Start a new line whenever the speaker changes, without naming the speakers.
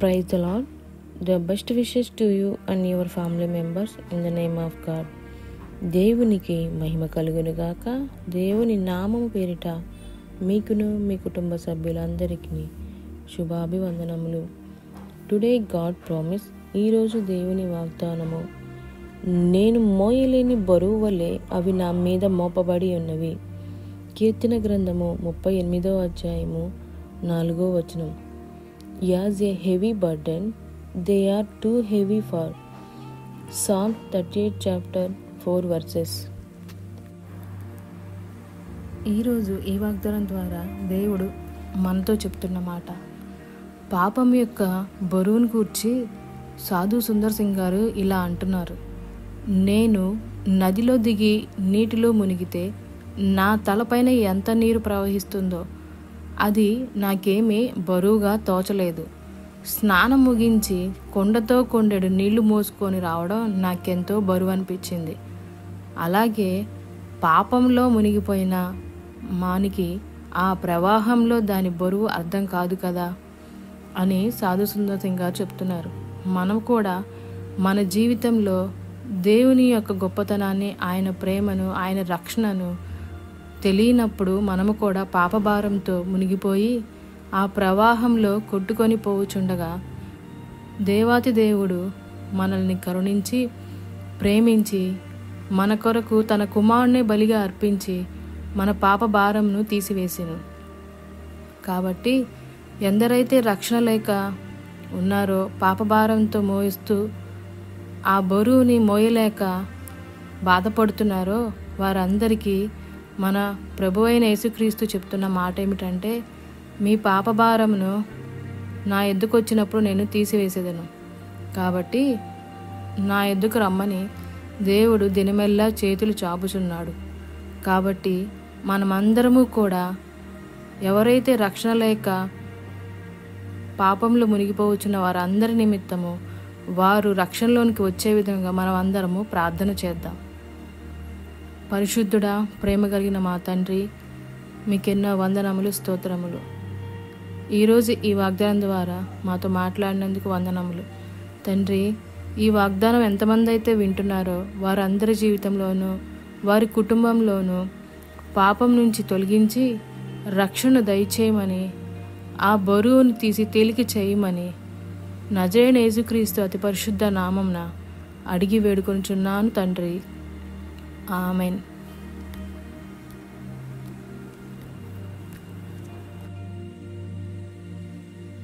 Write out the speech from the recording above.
Praise the Lord. The best wishes to you and your family members in the name of God. దేవునికి మహిమ కలుగునుగాక. దేవుని నామము పేరిట మీకును మీ కుటుంబ సభ్యులందరికీ శుభాభివందనములు. Today God promise. ఈరోజు దేవుని వాగ్దానము, నేను మోయలేని బరువు వలె అవి నా మీద మోపబడి ఉన్నవి. కీర్తన గ్రంథము 38వ అధ్యాయము 4వ వచనం. As a heavy burden, they are too heavy for. Psalm 38 chapter 4 verses.
ఈరోజు ఈ వాగ్దానం ద్వారా దేవుడు మనతో చెప్తున్న మాట, పాపం యొక్క బరువును కూర్చి సాధు సుందర్ సింగ్ గారు ఇలా అంటున్నారు. నేను నదిలో దిగి నీటిలో మునిగితే నా తలపైన ఎంత నీరు ప్రవహిస్తుందో అది నాకేమీ బరువుగా తోచలేదు. స్నానం ముగించి కొండతో కొండెడు నీళ్లు మోసుకొని రావడం నాకెంతో బరువు అనిపించింది. అలాగే పాపంలో మునిగిపోయిన మానికి ఆ ప్రవాహంలో దాని బరువు అర్థం కాదు కదా అని సాధు సుందర్ సింగ్ గారు చెప్తున్నారు. మనం కూడా మన జీవితంలో దేవుని యొక్క గొప్పతనాన్ని, ఆయన ప్రేమను, ఆయన రక్షణను తెలియనప్పుడు మనము కూడా పాపభారంతో మునిగిపోయి ఆ ప్రవాహంలో కొట్టుకొని పోవుచుండగా దేవాతి దేవుడు మనల్ని కరుణించి ప్రేమించి మన కొరకు తన కుమారుని బలిగా అర్పించి మన పాప భారంను తీసివేసెను. కాబట్టి ఎందరైతే రక్షణ లేక ఉన్నారో, పాపభారంతో మోయిస్తూ ఆ బరువుని మోయలేక బాధపడుతున్నారో వారందరికీ మన ప్రభువైన యేసుక్రీస్తు చెప్తున్న మాట ఏమిటంటే, మీ పాపభారమును నా ఎద్దుకు వచ్చినప్పుడు నేను తీసివేసేదను. కాబట్టి నా ఎద్దుకు రమ్మని దేవుడు దినమెల్లా చేతులు చాపుచున్నాడు. కాబట్టి మనమందరము కూడా ఎవరైతే రక్షణ లేక పాపంలో మునిగిపోవచ్చున్న వారందరి నిమిత్తము వారు రక్షణలోనికి వచ్చే విధంగా మనం అందరము ప్రార్థన చేద్దాం. పరిశుద్ధుడా, ప్రేమ కలిగిన మా తండ్రి, మీకెన్నో వందనములు, స్తోత్రములు. ఈరోజు ఈ వాగ్దానం ద్వారా మాతో మాట్లాడినందుకు వందనములు తండ్రి. ఈ వాగ్దానం ఎంతమంది అయితే వింటున్నారో వారందరి జీవితంలోనూ వారి కుటుంబంలోనూ పాపం నుంచి తొలగించి రక్షణ దయచేయమని, ఆ బరువును తీసి తేలిక చేయమని నజరేయుడైన యేసుక్రీస్తు అతి పరిశుద్ధ నామమున అడిగి వేడుకొనుచున్నాను తండ్రి. ఆమెన్.